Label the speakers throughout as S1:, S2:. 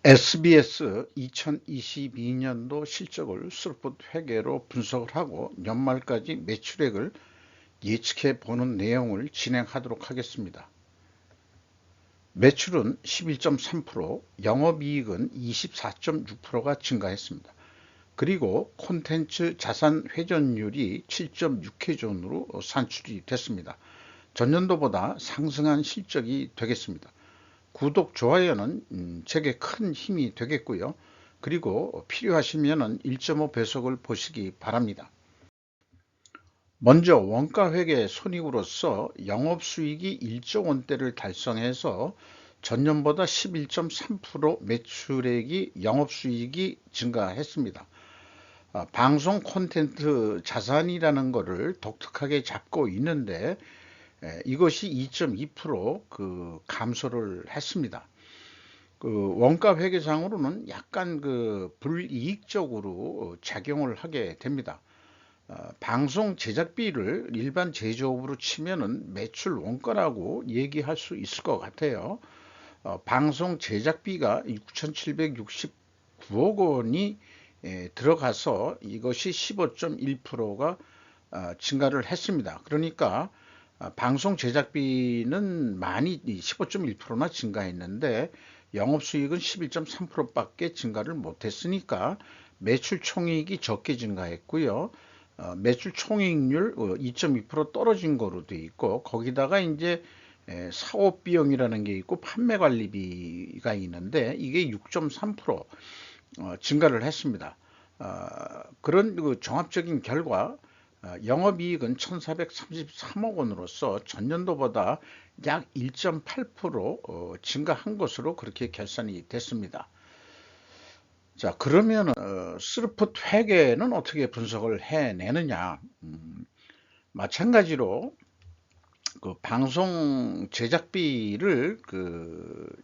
S1: SBS 2022년도 실적을 스루풋 회계로 분석을 하고 연말까지 매출액을 예측해 보는 내용을 진행하도록 하겠습니다. 매출은 11.3%, 영업이익은 24.6%가 증가했습니다. 그리고 콘텐츠 자산 회전율이 7.6회존으로 산출이 됐습니다. 전년도보다 상승한 실적이 되겠습니다. 구독, 좋아요는 제게 큰 힘이 되겠고요. 그리고 필요하시면 1.5배속을 보시기 바랍니다. 먼저 원가회계 손익으로서 영업수익이 1조 원대를 달성해서 전년보다 11.3% 매출액이 영업수익이 증가했습니다. 방송 콘텐츠 자산이라는 것을 독특하게 잡고 있는데 이것이 2.2% 감소를 했습니다. 원가 회계상으로는 약간 불이익적으로 작용을 하게 됩니다. 방송 제작비를 일반 제조업으로 치면은 매출 원가라고 얘기할 수 있을 것 같아요. 방송 제작비가 6,769억 원이 들어가서 이것이 15.1%가 증가를 했습니다. 그러니까 방송 제작비는 많이 15.1%나 증가했는데 영업수익은 11.3%밖에 증가를 못했으니까 매출 총이익이 적게 증가했고요. 매출 총이익률 2.2% 떨어진 거로 돼 있고 거기다가 이제 사업 비용이라는 게 있고 판매 관리비가 있는데 이게 6.3% 증가를 했습니다. 그런 종합적인 결과 영업이익은 1,433억 원으로서 전년도보다 약 1.8% 증가한 것으로 그렇게 결산이 됐습니다. 자, 그러면 스루풋 회계는 어떻게 분석을 해내느냐? 마찬가지로 방송 제작비를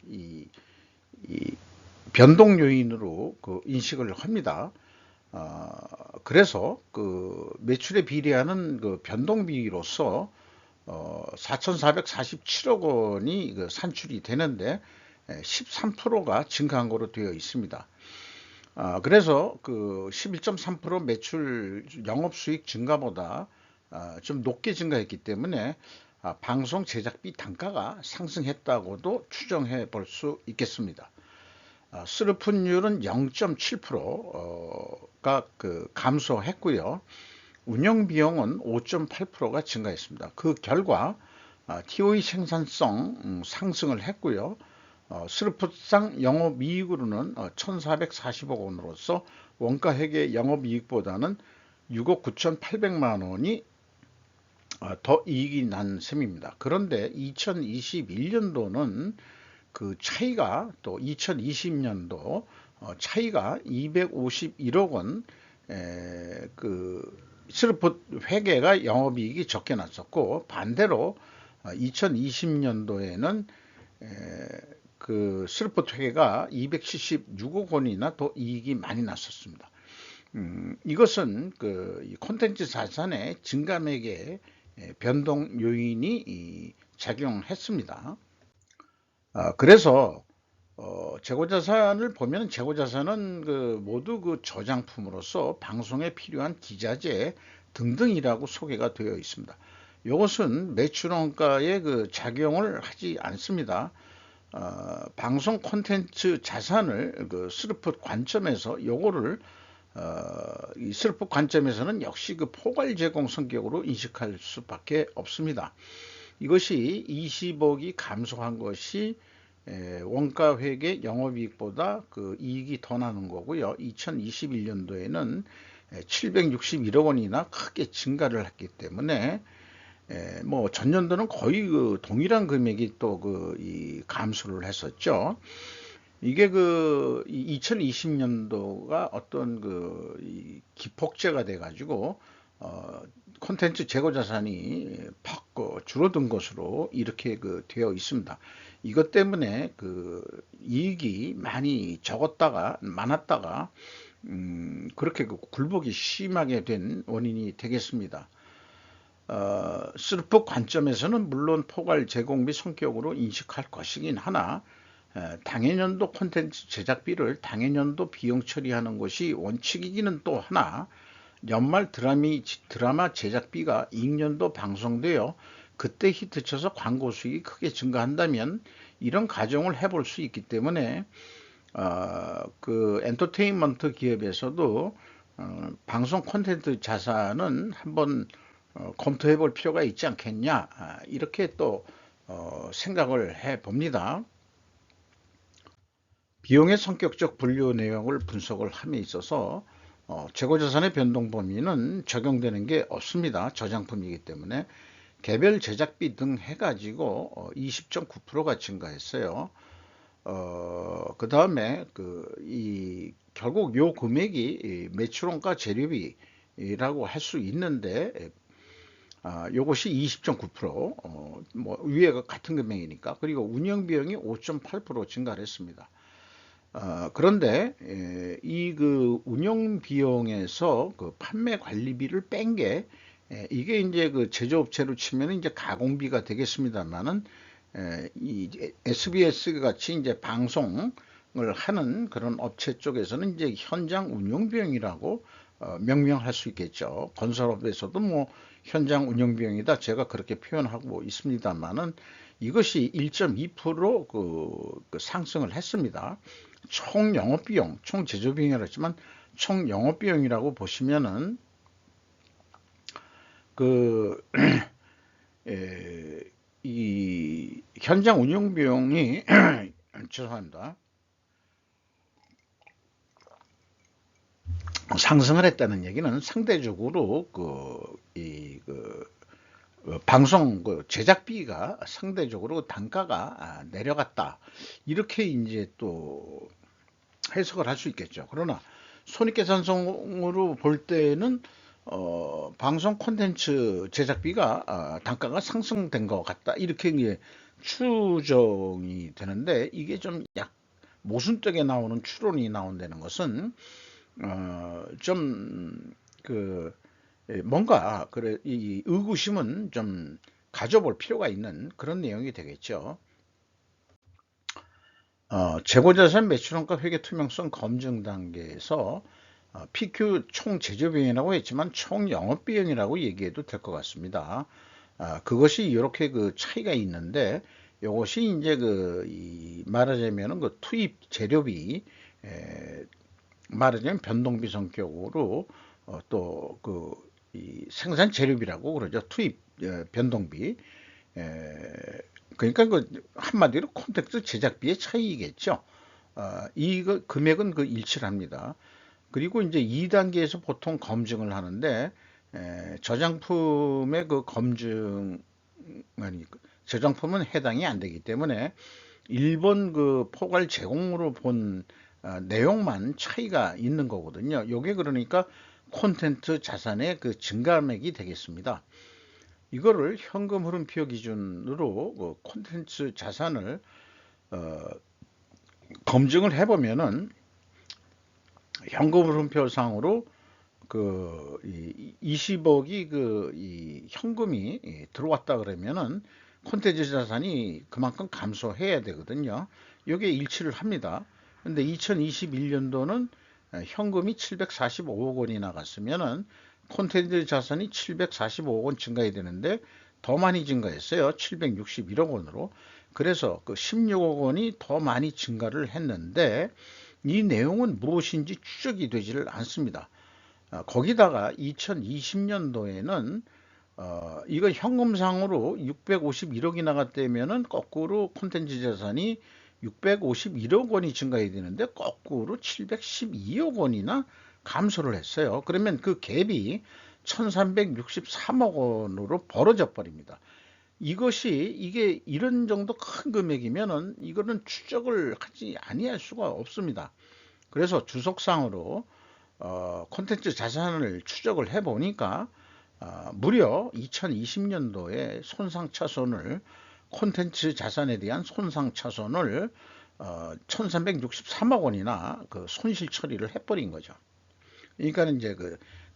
S1: 이 변동 요인으로 인식을 합니다. 그래서 매출에 비례하는 변동비로서 4,447억 원이 산출이 되는데 13%가 증가한 거로 되어 있습니다. 그래서 11.3% 매출 영업수익 증가보다 좀 높게 증가했기 때문에 방송 제작비 단가가 상승했다고도 추정해 볼 수 있겠습니다. 스루풋율은 0.7%가 감소했고요. 운영비용은 5.8%가 증가했습니다. 그 결과 TOE 생산성 상승을 했고요. 스루풋상 영업이익으로는 1,440억 원으로서 원가회계 영업이익보다는 6억 9,800만 원이 더 이익이 난 셈입니다. 그런데 2021년도는 그 차이가 또 2020년도 차이가 251억 원 스루풋 회계가 영업이익이 적게 났었고 반대로 2020년도에는 스루풋 회계가 276억 원이나 더 이익이 많이 났었습니다. 이것은 콘텐츠 자산의 증감액의 변동 요인이 작용했습니다. 그래서 재고자산을 보면 재고자산은 모두 저장품으로서 방송에 필요한 기자재 등등이라고 소개가 되어 있습니다. 이것은 매출원가에 작용을 하지 않습니다. 방송 콘텐츠 자산을 스루풋 관점에서 요거를 이 스루풋 관점에서는 역시 포괄 제공 성격으로 인식할 수밖에 없습니다. 이것이 20억이 감소한 것이 원가 회계 영업이익보다 이익이 더 나는 거고요. 2021년도에는 761억 원이나 크게 증가를 했기 때문에 뭐 전년도는 거의 동일한 금액이 또 이 감소를 했었죠. 이게 2020년도가 어떤 이 기폭제가 돼 가지고 콘텐츠 재고 자산이 팍 줄어든 것으로 이렇게 되어 있습니다. 이것 때문에 이익이 많이 적었다가 많았다가 그렇게 굴복이 심하게 된 원인이 되겠습니다. 스루풋 관점에서는 물론 포괄 제공비 성격으로 인식할 것이긴 하나 당해년도 콘텐츠 제작비를 당해년도 비용 처리하는 것이 원칙이기는 또 하나, 연말 드라마 제작비가 이익년도 방송되어 그때 히트쳐서 광고 수익이 크게 증가한다면 이런 가정을 해볼 수 있기 때문에 그 엔터테인먼트 기업에서도 방송 콘텐츠 자산은 한번 검토해 볼 필요가 있지 않겠냐, 이렇게 또 생각을 해 봅니다. 비용의 성격적 분류 내용을 분석을 함에 있어서 재고자산의 변동 범위는 적용되는 게 없습니다. 저장품이기 때문에 개별 제작비 등 해가지고 20.9%가 증가했어요. 그 다음에 결국 요 금액이 매출원가 재료비라고 할 수 있는데, 요것이 20.9%, 뭐 위에가 같은 금액이니까. 그리고 운영비용이 5.8% 증가를 했습니다. 그런데 이 그 운영 비용에서 그 판매 관리비를 뺀 게, 이게 이제 그 제조업체로 치면 이제 가공비가 되겠습니다만은, 이 SBS 같이 이제 방송을 하는 그런 업체 쪽에서는 이제 현장 운영 비용이라고 명명할 수 있겠죠. 건설업에서도 뭐 현장 운영 비용이다, 제가 그렇게 표현하고 있습니다만은, 이것이 1.2% 상승을 했습니다. 총 영업비용, 총 제조비용이라고 했지만 총 영업비용이라고 보시면은 그 이 현장 운영 비용이 죄송합니다. 상승을 했다는 얘기는 상대적으로 방송 제작비가 상대적으로 단가가 내려갔다, 이렇게 이제 또 해석을 할 수 있겠죠. 그러나 손익계산성으로 볼 때는 방송 콘텐츠 제작비가 단가가 상승된 것 같다, 이렇게 이제 추정이 되는데, 이게 좀 모순되게 나오는 추론이 나온다는 것은 뭔가 이 의구심은 좀 가져볼 필요가 있는 그런 내용이 되겠죠. 재고자산 매출원가 회계 투명성 검증 단계에서 PQ 총 제조비용이라고 했지만 총 영업비용이라고 얘기해도 될 것 같습니다. 그것이 이렇게 그 차이가 있는데, 이것이 이제 말하자면은 그 투입 재료비, 말하자면 변동비 성격으로 또 이 생산 재료비라고 그러죠. 투입 변동비. 그러니까 한마디로 콘텐츠 제작비의 차이겠죠. 이 금액은 일치를 합니다. 그리고 이제 2단계에서 보통 검증을 하는데, 저장품의 저장품은 해당이 안 되기 때문에 1번 포괄 제공으로 본 내용만 차이가 있는 거거든요. 요게 그러니까 콘텐츠 자산의 증가액이 되겠습니다. 이거를 현금 흐름표 기준으로 콘텐츠 자산을 검증을 해보면은, 현금 흐름표상으로 20억이 이 현금이 들어왔다 그러면은 콘텐츠 자산이 그만큼 감소해야 되거든요. 이게 일치를 합니다. 근데 2021년도는 현금이 745억 원이 나갔으면은 콘텐츠 자산이 745억 원 증가해야 되는데 더 많이 증가했어요. 761억 원으로. 그래서 16억 원이 더 많이 증가를 했는데, 이 내용은 무엇인지 추적이 되지를 않습니다. 거기다가 2020년도에는 이거 현금상으로 651억이 나갔다면은 거꾸로 콘텐츠 자산이 651억 원이 증가해야 되는데 거꾸로 712억 원이나 감소를 했어요. 그러면 그 갭이 1363억 원으로 벌어져 버립니다. 이게 이런 정도 큰 금액이면은 이거는 추적을 하지 아니할 수가 없습니다. 그래서 주석상으로 콘텐츠 자산을 추적을 해 보니까 무려 2020년도에 손상차손을, 콘텐츠 자산에 대한 손상차손을 1363억 원이나 손실 처리를 해버린 거죠. 그러니까 이제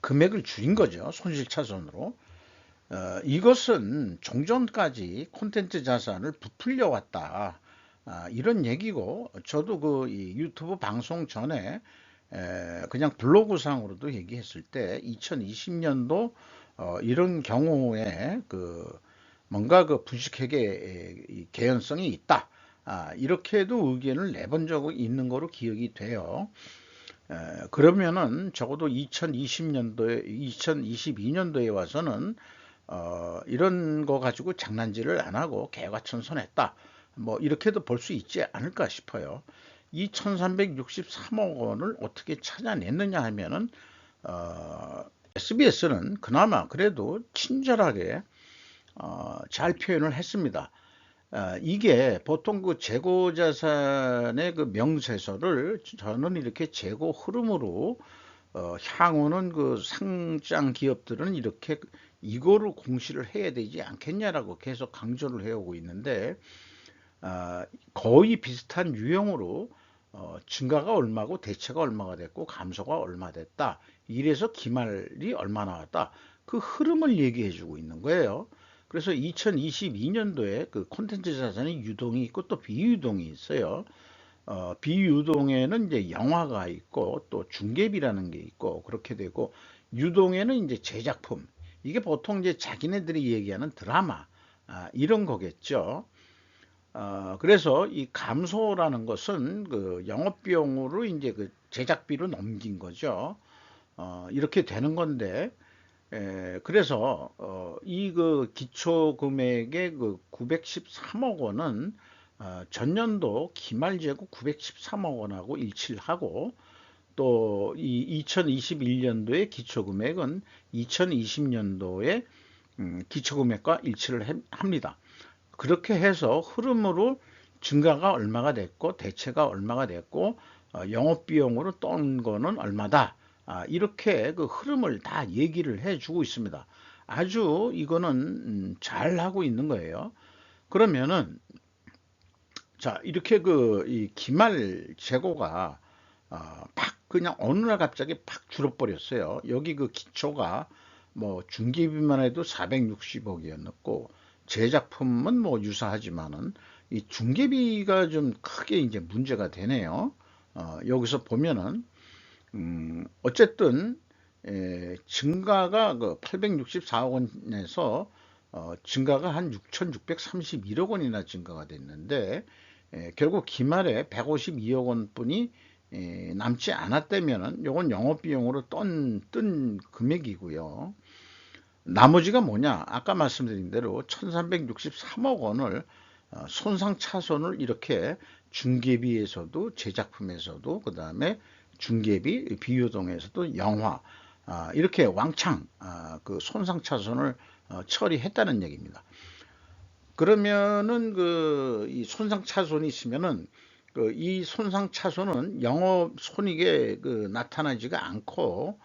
S1: 금액을 줄인 거죠. 손실차손으로. 이것은 종전까지 콘텐츠 자산을 부풀려 왔다, 이런 얘기고, 저도 이 유튜브 방송 전에 그냥 블로그상으로도 얘기했을 때 2020년도 이런 경우에 뭔가 부식회계 이 개연성이 있다. 이렇게도 의견을 내본 적이 있는 거로 기억이 돼요. 그러면은 적어도 2020년도에, 2022년도에 와서는 이런 거 가지고 장난질을 안 하고 개과천선했다. 뭐 이렇게도 볼 수 있지 않을까 싶어요. 이 1363억 원을 어떻게 찾아냈느냐 하면은 SBS는 그나마 그래도 친절하게 잘 표현을 했습니다. 이게 보통 재고자산의 명세서를 저는 이렇게 재고 흐름으로 향후는 상장 기업들은 이렇게 이거로 공시를 해야 되지 않겠냐라고 계속 강조를 해오고 있는데, 거의 비슷한 유형으로 증가가 얼마고 대체가 얼마가 됐고 감소가 얼마 됐다. 이래서 기말이 얼마 나왔다. 그 흐름을 얘기해 주고 있는 거예요. 그래서 2022년도에 콘텐츠 자산의 유동이 있고 또 비유동이 있어요. 비유동에는 이제 영화가 있고 또 중개비라는 게 있고 그렇게 되고, 유동에는 이제 제작품, 이게 보통 이제 자기네들이 얘기하는 드라마, 이런 거겠죠. 그래서 이 감소라는 것은 영업비용으로 이제 제작비로 넘긴 거죠. 이렇게 되는 건데, 그래서 이 기초 금액의 913억 원은 전년도 기말재고 913억 원하고 일치를 하고, 또 이 2021년도의 기초 금액은 2020년도의 기초 금액과 일치를 합니다. 그렇게 해서 흐름으로 증가가 얼마가 됐고 대체가 얼마가 됐고 영업비용으로 떤 거는 얼마다, 이렇게 흐름을 다 얘기를 해주고 있습니다. 아주 이거는 잘 하고 있는 거예요. 그러면은 자, 이렇게 이 기말 재고가 팍 그냥 어느 날 갑자기 팍 줄어버렸어요. 여기 기초가 뭐 중개비만 해도 460억이었고 제작품은 뭐 유사하지만은 이 중개비가 좀 크게 이제 문제가 되네요. 여기서 보면은 어쨌든 증가가 864억 원에서 증가가 한 6,631억 원이나 증가가 됐는데, 결국 기말에 152억 원뿐이 남지 않았다면은 요건 영업비용으로 뜬 금액이고요. 나머지가 뭐냐? 아까 말씀드린 대로 1363억 원을 손상차손을 이렇게 중개비에서도 제작품에서도 그 다음에 중개비 비유동에서도 영화, 이렇게 왕창 손상차손을 처리했다는 얘기입니다. 그러면은 이 손상차손이 있으면은 이 손상차손은 영업 손익에 나타나지가 않고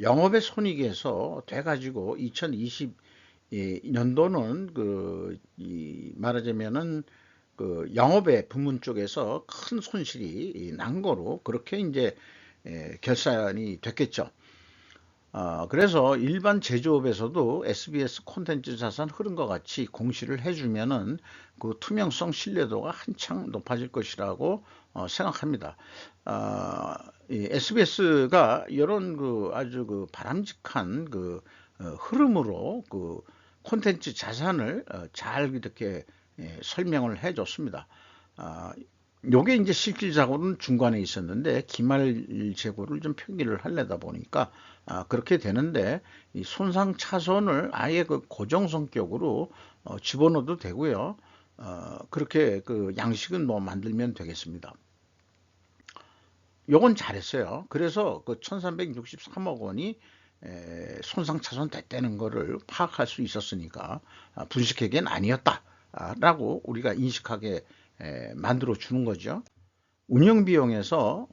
S1: 영업의 손익에서 돼가지고 2020년도는 말하자면은 영업의 부문 쪽에서 큰 손실이 난 거로 그렇게 이제 결산이 됐겠죠. 그래서 일반 제조업에서도 SBS 콘텐츠 자산 흐름과 같이 공시를 해주면은 투명성 신뢰도가 한창 높아질 것이라고 생각합니다. SBS가 이런 아주 바람직한 흐름으로 콘텐츠 자산을 잘 이렇게 설명을 해줬습니다. 요게 이제 실질적으로는 중간에 있었는데 기말 재고를 좀 표기를 하려다 보니까 그렇게 되는데, 이 손상 차손을 아예 고정 성격으로 집어넣어도 되고요. 그렇게 양식은 뭐 만들면 되겠습니다. 요건 잘했어요. 그래서 1363억 원이 손상 차손 됐다는 거를 파악할 수 있었으니까 분식회계는 아니었다라고 우리가 인식하게 만들어 주는 거죠. 운영비용에서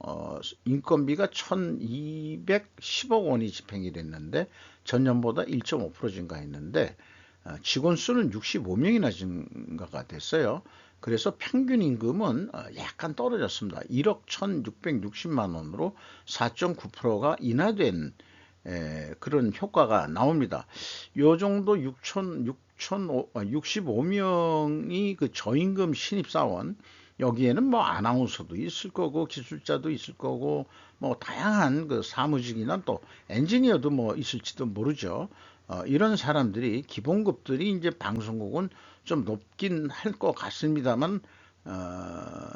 S1: 인건비가 1210억 원이 집행이 됐는데 전년보다 1.5% 증가했는데, 직원 수는 65명이나 증가가 됐어요. 그래서 평균 임금은 약간 떨어졌습니다. 1억 1660만 원으로 4.9%가 인하된 그런 효과가 나옵니다. 요 정도 65명이 저임금 신입사원, 여기에는 뭐 아나운서도 있을 거고 기술자도 있을 거고 뭐 다양한 그 사무직이나 또 엔지니어도 뭐 있을지도 모르죠. 이런 사람들이 기본급들이 이제 방송국은 좀 높긴 할 것 같습니다만 어,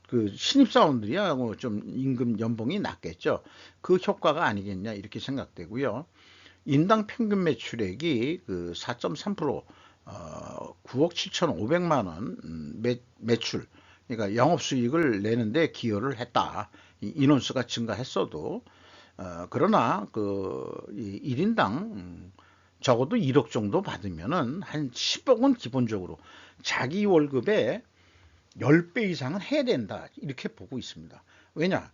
S1: 그 신입사원들이야 뭐좀 임금 연봉이 낮겠죠. 그 효과가 아니겠냐 이렇게 생각되고요. 인당 평균 매출액이 그 4.3% 9억 7,500만 원 매출 그러니까 영업수익을 내는데 기여를 했다. 인원수가 증가했어도 그러나 그 1인당 적어도 1억 정도 받으면은 한 10억은 기본적으로 자기 월급의 10배 이상은 해야 된다. 이렇게 보고 있습니다. 왜냐?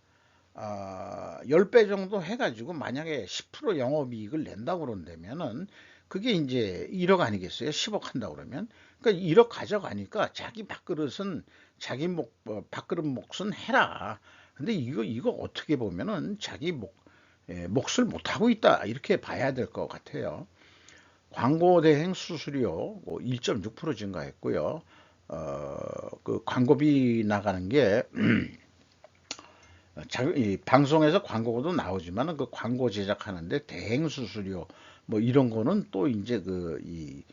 S1: 10배 정도 해가지고 만약에 10% 영업이익을 낸다고 그런다면은 그게 이제 1억 아니겠어요? 10억 한다 그러면. 그러니까 1억 가져가니까 자기 밥그릇은 자기 밥그릇 몫은 해라. 근데 이거 어떻게 보면은 자기 몫을 못하고 있다. 이렇게 봐야 될 것 같아요. 광고 대행 수수료 1.6% 증가했고요. 그 광고비 나가는 게 이 방송에서 광고도 나오지만 그 광고 제작하는데 대행 수수료 뭐 이런 거는 또 이제 이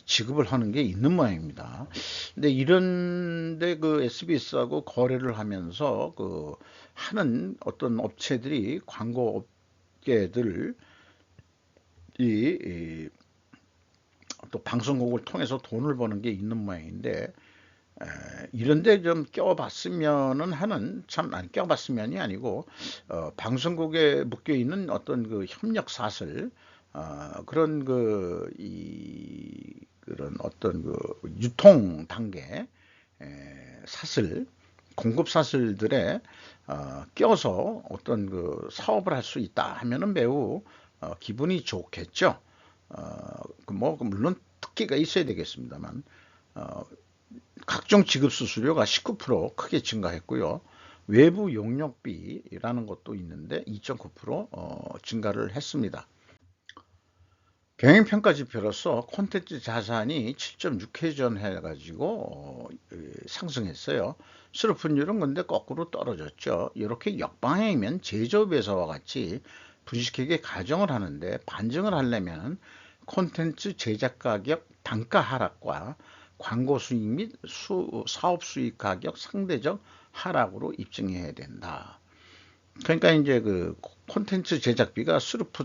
S1: 지급을 하는 게 있는 모양입니다. 근데 이런데 그 SBS하고 거래를 하면서 그 하는 어떤 업체들이 광고 업계들 또 방송국을 통해서 돈을 버는 게 있는 모양인데 이런데 좀 껴봤으면은 하는 참 아니 껴봤으면이 아니고 방송국에 묶여 있는 어떤 그 협력 사슬 그런 그런 어떤 그 유통 단계 사슬 공급 사슬들에 껴서 어떤 그 사업을 할 수 있다 하면은 매우 기분이 좋겠죠. 뭐 물론 특기가 있어야 되겠습니다만 각종 지급 수수료가 19% 크게 증가했고요. 외부 용역비라는 것도 있는데 2.9% 증가를 했습니다. 경영평가 지표로서 콘텐츠 자산이 7.6회전 해가지고 상승했어요. 수르픈율은 근데 거꾸로 떨어졌죠. 이렇게 역방향이면 제조업에서와 같이 분식회계 가정을 하는데 반증을 하려면 콘텐츠 제작 가격 단가 하락과 광고 수익 및 사업 수익 가격 상대적 하락으로 입증해야 된다. 그러니까 이제 그 콘텐츠 제작비가 스루프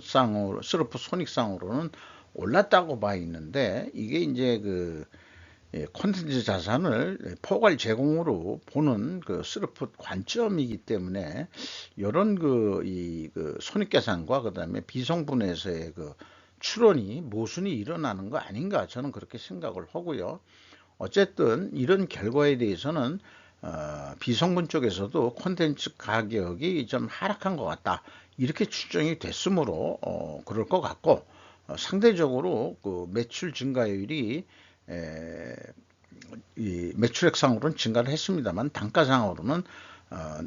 S1: 손익상으로는 올랐다고 봐 있는데 이게 이제 그 콘텐츠 자산을 포괄 제공으로 보는 그 스루프 관점이기 때문에 이런 그 손익계산과 그다음에 비성분에서의 그 추론이 모순이 일어나는 거 아닌가 저는 그렇게 생각을 하고요. 어쨌든 이런 결과에 대해서는 비성분 쪽에서도 콘텐츠 가격이 좀 하락한 것 같다 이렇게 추정이 됐으므로 그럴 것 같고 상대적으로 그 매출 증가율이 이 매출액상으로는 증가를 했습니다만 단가상으로는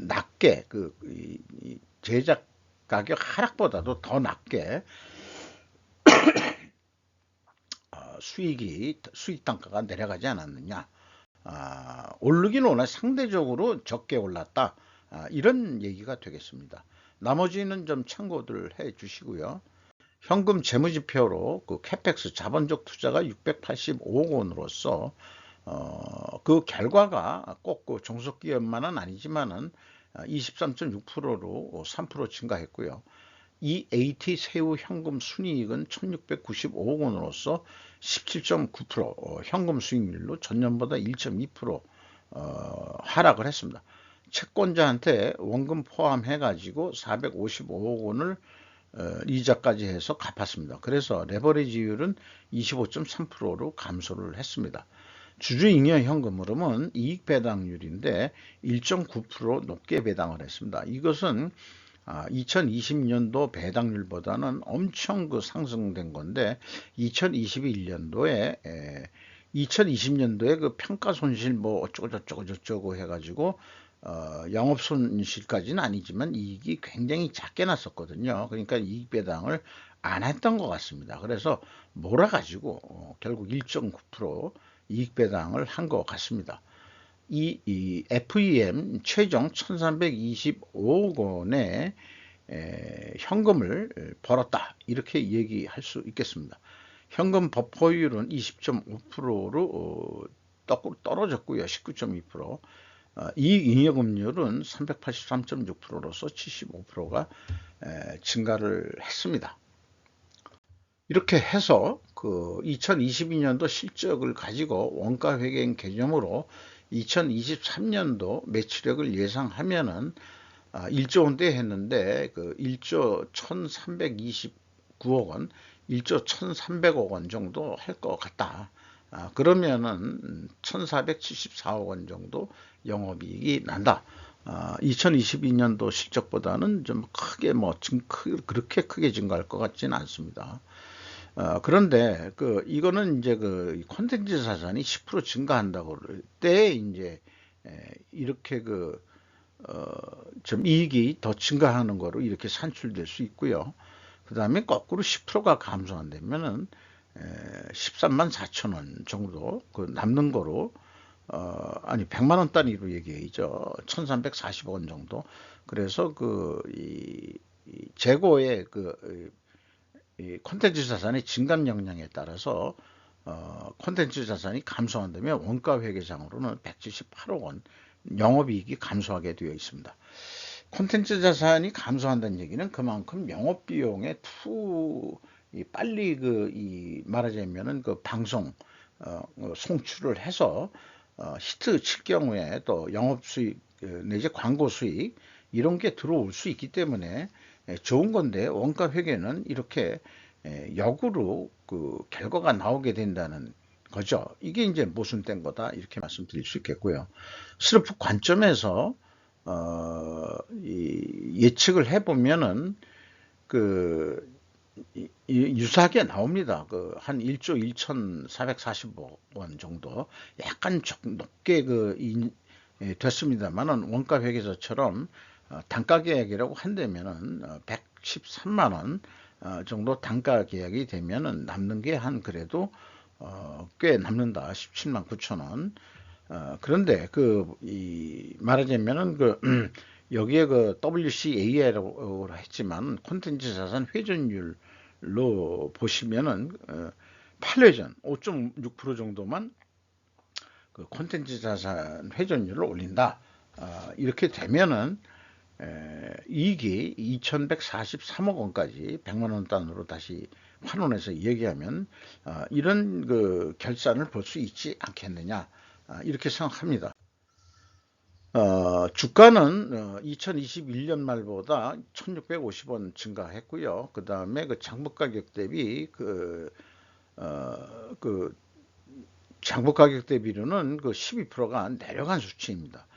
S1: 낮게 이 제작 가격 하락보다도 더 낮게 수익 단가가 내려가지 않았느냐. 오르긴 오나 상대적으로 적게 올랐다. 이런 얘기가 되겠습니다. 나머지는 좀 참고들 해 주시고요. 현금 재무지표로 그 캐펙스 자본적 투자가 685억 원으로서 그 결과가 꼭 그 종속기업만은 아니지만은 23.6%로 3% 증가했고요. EAT 새우 현금 순이익은 1695억 원으로서 17.9% 현금 수익률로 전년보다 1.2% 하락을 했습니다. 채권자한테 원금 포함해 가지고 455억 원을 이자까지 해서 갚았습니다. 그래서 레버리지율은 25.3%로 감소를 했습니다. 주주잉여 현금 흐름은 이익 배당률인데 1.9% 높게 배당을 했습니다. 이것은 2020년도 배당률보다는 엄청 그 상승된 건데 2021년도에 2020년도에 그 평가 손실 뭐 어쩌고 해가지고 영업 손실까지는 아니지만 이익이 굉장히 작게 났었거든요. 그러니까 이익 배당을 안 했던 것 같습니다. 그래서 몰아가지고 결국 1.9% 이익 배당을 한 것 같습니다. 이 FEM 최종 1325억 원의 현금을 벌었다, 이렇게 얘기할 수 있겠습니다. 현금 버퍼율은 20.5%로 떨어졌고요. 19.2%. 이익잉여금률은 383.6%로서 75%가 증가를 했습니다. 이렇게 해서 그 2022년도 실적을 가지고 원가회계 개념으로 2023년도 매출액을 예상하면은 1조 원대 했는데 그 1조 1329억 원, 1조 1300억 원 정도 할 것 같다. 그러면은 1474억 원 정도 영업이익이 난다. 2022년도 실적보다는 좀 크게 그렇게 크게 증가할 것 같지는 않습니다. 그런데 이거는 이제 그 콘텐츠 자산이 10% 증가한다고 그럴 때 이제 이렇게 좀 이익이 더 증가하는 거로 이렇게 산출될 수 있고요. 그 다음에 거꾸로 10%가 감소한다면은 13만 4천 원 정도 남는 거로 아니 100만 원 단위로 얘기해야죠. 1340억 원 정도. 그래서 이 재고의 이 콘텐츠 자산의 증감 역량에 따라서 콘텐츠 자산이 감소한다면 원가회계상으로는 178억 원 영업이익이 감소하게 되어 있습니다. 콘텐츠 자산이 감소한다는 얘기는 그만큼 영업비용에 빨리 말하자면은 방송 송출을 해서 히트 칠 경우에 또 영업 수익 내지 광고 수익 이런 게 들어올 수 있기 때문에 좋은 건데, 원가 회계는 이렇게 역으로 결과가 나오게 된다는 거죠. 이게 이제 모순된 거다, 이렇게 말씀드릴 수 있겠고요. 스르프 관점에서 예측을 해보면은 유사하게 나옵니다. 한 1조 1,440억 원 정도, 약간 높게 됐습니다만은 원가 회계서처럼 단가 계약이라고 한다면은 113만 원 정도 단가 계약이 되면은 남는 게 그래도 꽤 남는다. 17만 9천 원. 그런데 말하자면은 여기에 WCA라고 했지만 콘텐츠 자산 회전율로 보시면은 8회전 5.6% 정도만 콘텐츠 자산 회전율을 올린다. 이렇게 되면은 이익이 2143억 원까지 100만 원 단으로 다시 환원해서 얘기하면 이런 결산을 볼 수 있지 않겠느냐, 이렇게 생각합니다. 주가는 2021년 말보다 1650원 증가했고요. 그 다음에 장부 가격 대비 장부 가격 대비로는 12%가 내려간 수치입니다.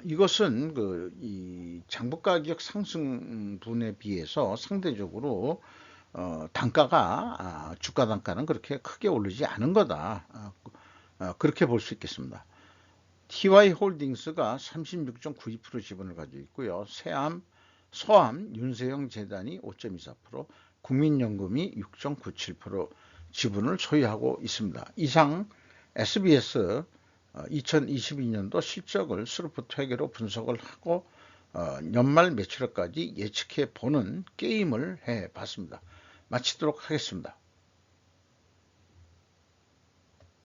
S1: 이것은 이 장부 가격 상승분에 비해서 상대적으로 단가가 주가 단가는 그렇게 크게 오르지 않은 거다. 그렇게 볼 수 있겠습니다. TY홀딩스가 36.92% 지분을 가지고 있고요. 서암 윤세영 재단이 5.24%, 국민연금이 6.97% 지분을 소유하고 있습니다. 이상 SBS 2022년도 실적을 스루프트 회계로 분석을 하고 연말 매출액까지 예측해 보는 게임을 해 봤습니다. 마치도록 하겠습니다.